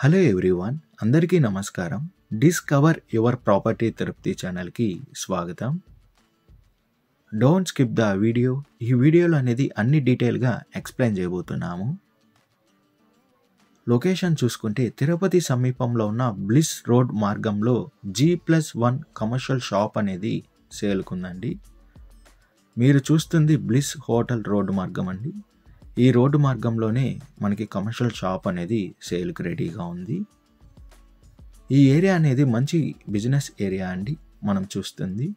Hello everyone, అందరికీ నమస్కారం. Discover your property Tirupati ఛానల్కి స్వాగతం. Don't skip the video. ఈ వీడియోలో అనేది అన్ని డీటెయిల్గా ఎక్స్ప్లెయిన్ చేయబోతున్నాము. లొకేషన్ చూసుకుంటే తిరుపతి సమీపంలో ఉన్న బ్లిస్ రోడ్ మార్గంలో G+1 కమర్షియల్ షాప్ అనేది సేల్కుందండి. మీరు చూస్తుంది బ్లిస్ హోటల్ రోడ్డు మార్గం అండి. ఈ రోడ్డు మార్గంలోనే మనకి కమర్షియల్ షాప్ అనేది సేల్కి రెడీగా ఉంది. ఈ ఏరియా అనేది మంచి బిజినెస్ ఏరియా అండి. మనం చూస్తుంది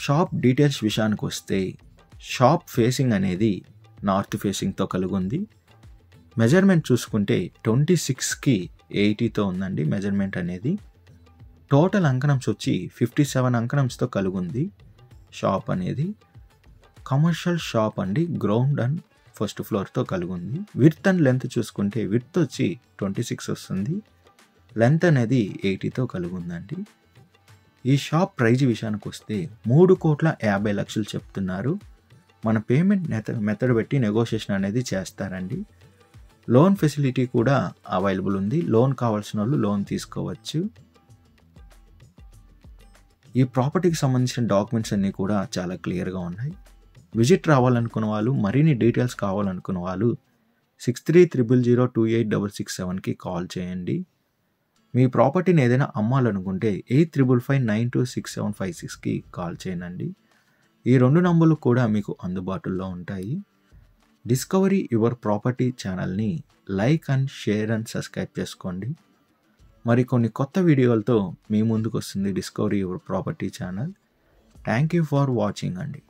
షాప్ డీటెయిల్స్ విషయానికి వస్తే, షాప్ ఫేసింగ్ అనేది నార్త్ ఫేసింగ్తో కలిగి ఉంది. మెజర్మెంట్ చూసుకుంటే 26కి 80తో ఉందండి మెజర్మెంట్ అనేది. టోటల్ అంకణంస్ వచ్చి 57 అంకణంస్తో కలిగి ఉంది షాప్ అనేది. కమర్షియల్ షాప్ అండి. గ్రౌండ్ అండ్ ఫస్ట్ ఫ్లోర్తో కలిగి ఉంది. విడ్త్ అండ్ లెంత్ చూసుకుంటే విడ్త్ వచ్చి 26 వస్తుంది, లెంత్ అనేది 80తో కలిగి ఉందండి. ఈ షాప్ ప్రైజ్ విషయానికి వస్తే 3,50,00,000 చెప్తున్నారు. మన పేమెంట్ మెథడ్ బట్టి నెగోషియేషన్ అనేది చేస్తారండి. లోన్ ఫెసిలిటీ కూడా అవైలబుల్ ఉంది. లోన్ కావాల్సిన వాళ్ళు లోన్ తీసుకోవచ్చు. ఈ ప్రాపర్టీకి సంబంధించిన డాక్యుమెంట్స్ అన్నీ కూడా చాలా క్లియర్గా ఉన్నాయి. విజిట్ రావాలనుకున్న వాళ్ళు, మరిన్ని డీటెయిల్స్ కావాలనుకున్న వాళ్ళు 6300028667కి కాల్ చేయండి. మీ ప్రాపర్టీని ఏదైనా అమ్మాలనుకుంటే 8355926756కి కాల్ చేయండి. ఈ 2 నంబర్లు కూడా మీకు అందుబాటులో ఉంటాయి. డిస్కవరీ యువర్ ప్రాపర్టీ ఛానల్ని like and share and subscribe చేసుకోండి. మరి కొన్ని కొత్త వీడియోలతో మీ ముందుకు వస్తుంది discovery your property channel. Thank you for watching అండి.